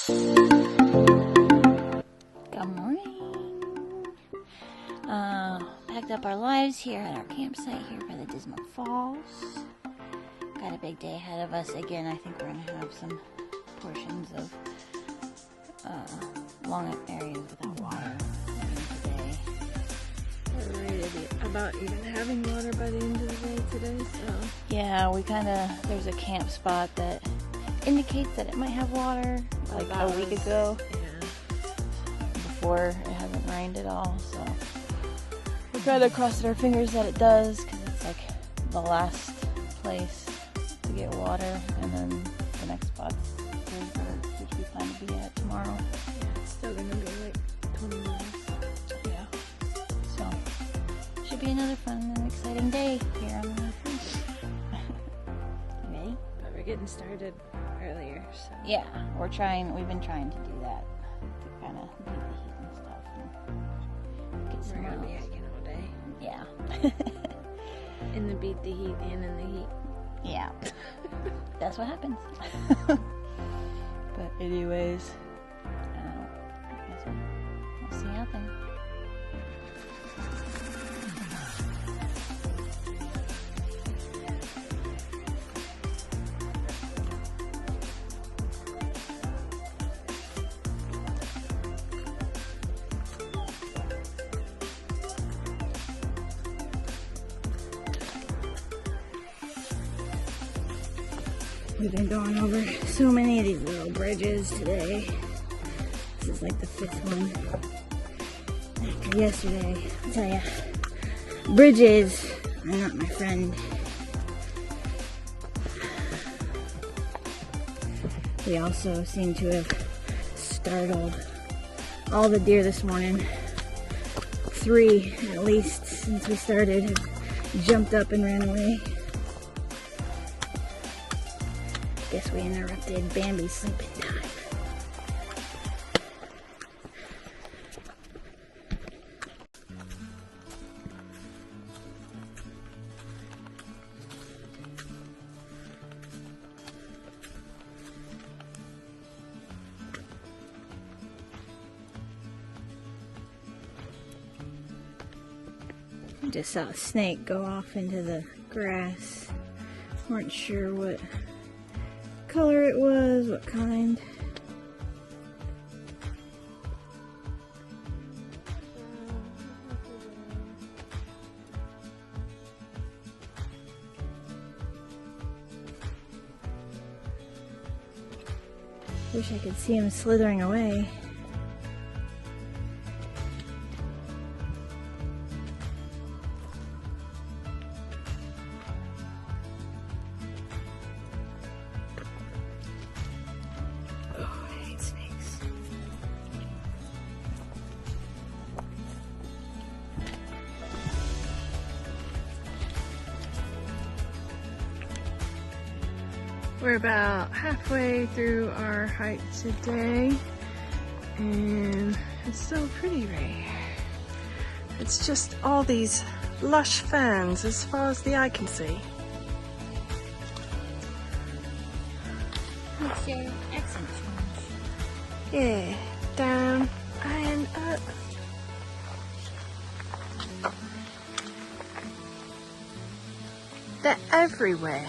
Good morning. Packed up our lives here at our campsite here by the Dismal Falls. Got a big day ahead of us. Again, I think we're going to have some portions of long areas without water today. We're ready about even having water by the end of the day today, so. Yeah, there's a camp spot that indicates that it might have water like a week ago. Yeah. Before it hasn't rained at all, so we kind of crossed our fingers that it does, because it's like the last place to get water, and then the next spot's which we plan to be at tomorrow. Yeah, it's still gonna be like 20 minutes. Yeah. So should be another fun and exciting day here on the Infused. Ready? But we're getting started earlier, so. Yeah, we've been trying to do that to kind of beat the heat and stuff. And get some We're gonna be miles. hiking all day. Yeah. In the beat the heat and in the heat. Yeah. That's what happens. But anyways, I guess we'll see how things. We've been going over so many of these little bridges today. This is like the 5th one. After yesterday, I'll tell ya, bridges are not my friend. We also seem to have startled all the deer this morning. 3 at least since we started have jumped up and ran away. Guess we interrupted Bambi's sleeping time. I just saw a snake go off into the grass. Weren't sure what color it was, what kind. Wish I could see him slithering away. We're about halfway through our hike today, and it's so pretty right here. It's just all these lush ferns as far as the eye can see. What's your accent change? Yeah, down and up. They're everywhere.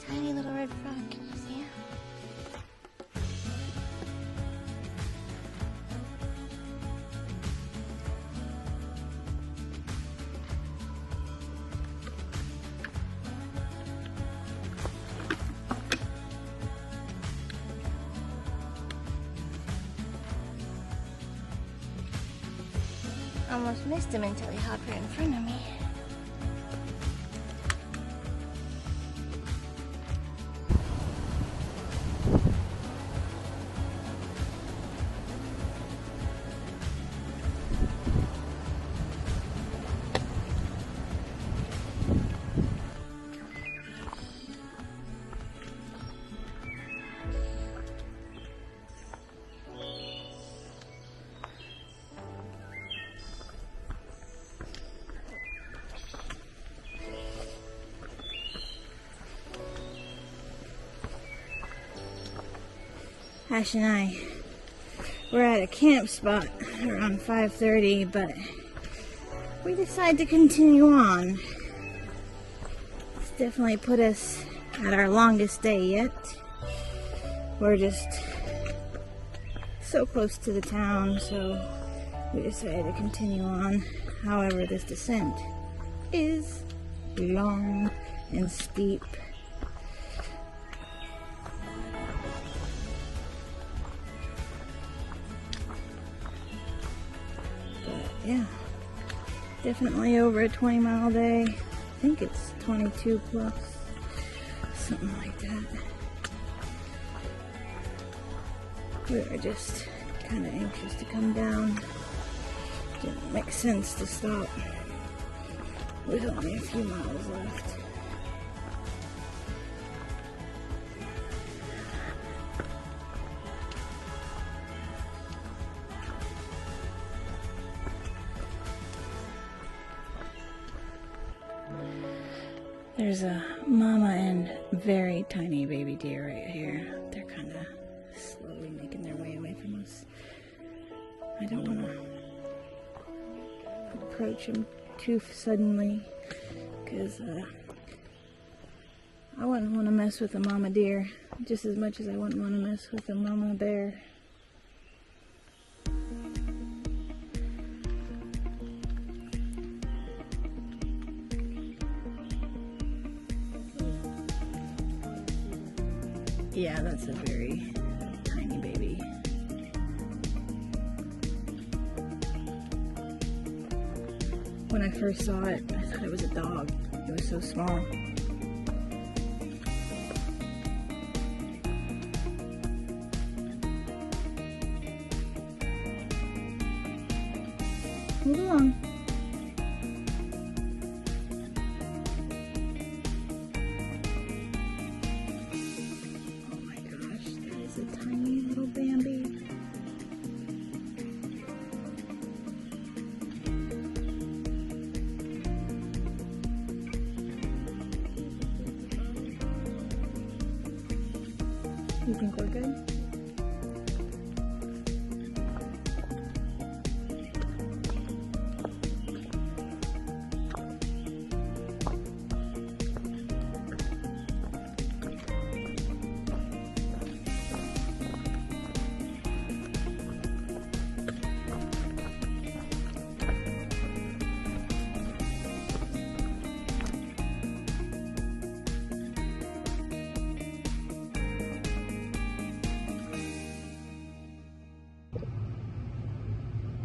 Tiny little red frog, can you see him? Almost missed him until he hopped right in front of me. Ash and I were at a camp spot around 5:30, but we decided to continue on. It's definitely put us at our longest day yet. We're just so close to the town, so we decided to continue on. However, this descent is long and steep. But yeah, definitely over a 20-mile day. I think it's 22 plus, something like that. We were just kind of anxious to come down. Didn't make sense to stop with only a few miles left. There's a mama and very tiny baby deer right here. They're kind of slowly making their way away from us. I don't want to approach them too suddenly because I wouldn't want to mess with a mama deer just as much as I wouldn't want to mess with a mama bear. Yeah, that's a very tiny baby. When I first saw it, I thought it was a dog. It was so small. Move along. Oh my gosh, that is a tiny little Bambi. You think we're good?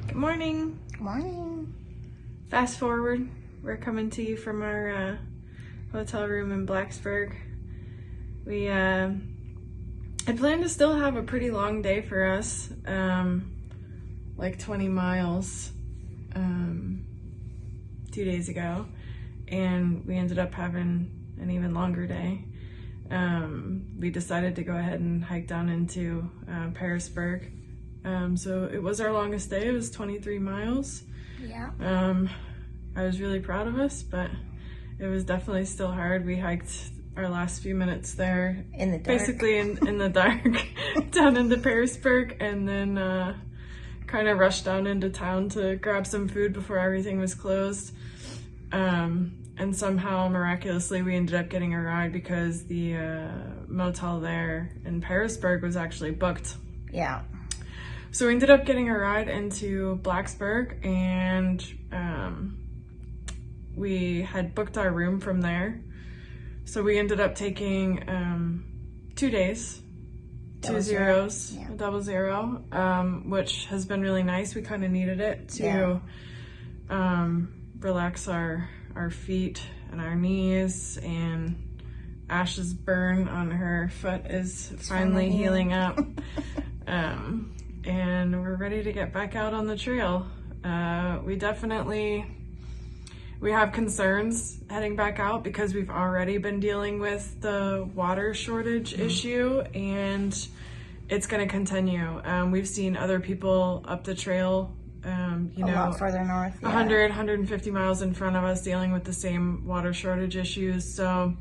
Good morning. Good morning. Fast forward, we're coming to you from our hotel room in Blacksburg. We had planned to still have a pretty long day for us, like 20 miles 2 days ago, and we ended up having an even longer day. We decided to go ahead and hike down into Pearisburg. So it was our longest day. It was 23 miles. Yeah. I was really proud of us, but it was definitely still hard. We hiked our last few minutes there In the dark. basically in the dark down into Pearisburg, and then kind of rushed down into town to grab some food before everything was closed. And somehow miraculously we ended up getting a ride because the motel there in Pearisburg was actually booked. Yeah. So we ended up getting a ride into Blacksburg, and we had booked our room from there. So we ended up taking 2 days, Double 2 zeros, yeah. a 00, which has been really nice. We kind of needed it to relax our feet and our knees, and Ash's burn on her foot is finally healing up. And we're ready to get back out on the trail. We have concerns heading back out because we've already been dealing with the water shortage issue, and it's going to continue. We've seen other people up the trail, a lot further north. Yeah. 100, 150 miles in front of us dealing with the same water shortage issues. So,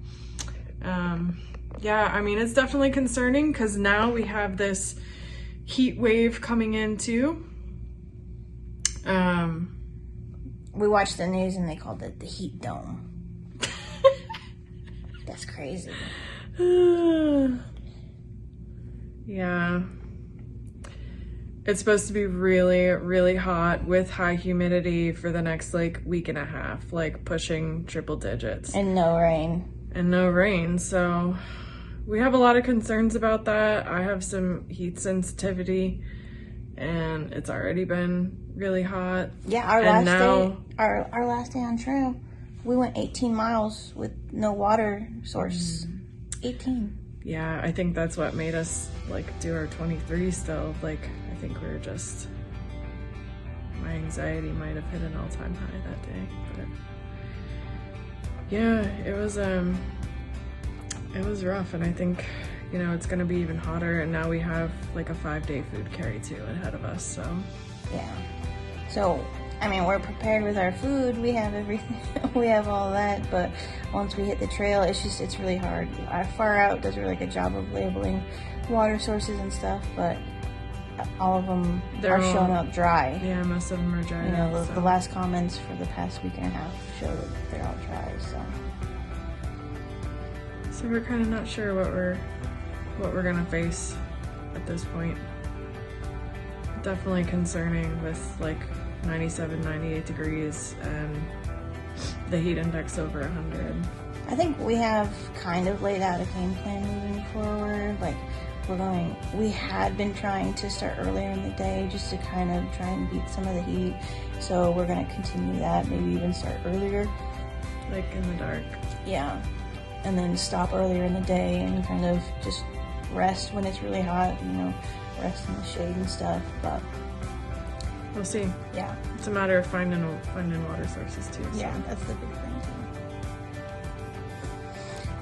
yeah, I mean, it's definitely concerning because now we have this heat wave coming in too. We watched the news and they called it the heat dome. That's crazy. Yeah. It's supposed to be really, really hot with high humidity for the next like week and a half, like pushing triple digits. And no rain. And no rain, so we have a lot of concerns about that. I have some heat sensitivity and it's already been really hot. Yeah, our last day on trail, we went 18 miles with no water source. 18. Yeah, I think that's what made us like do our 23 still. Like, I think we were just, my anxiety might have hit an all-time high that day, but yeah, it was rough. And I think, you know, it's gonna be even hotter, and now we have like a 5-day food carry too ahead of us, so. Yeah. So, I mean, we're prepared with our food, we have everything, we have all that, but once we hit the trail, it's really hard. Our Far Out does a really good job of labeling water sources and stuff, but all of them are showing up dry. Yeah, most of them are dry. You know, the last comments for the past week and a half show that they're all dry, so. So we're kind of not sure what we're gonna face at this point. Definitely concerning with like 97, 98 degrees and the heat index over 100. I think we have kind of laid out a game plan moving forward. Like, we had been trying to start earlier in the day just to kind of try and beat some of the heat. So we're gonna continue that, maybe even start earlier. Like in the dark. Yeah. And then stop earlier in the day and kind of just rest when it's really hot, you know, rest in the shade and stuff, but we'll see. Yeah. It's a matter of finding water sources too. So. Yeah, that's the big thing too.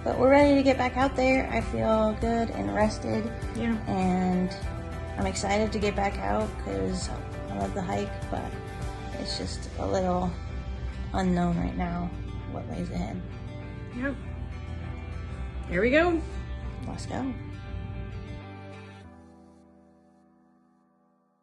But we're ready to get back out there. I feel good and rested. Yeah. And I'm excited to get back out because I love the hike, but it's just a little unknown right now what lays ahead. Yep. Here we go. Let's go.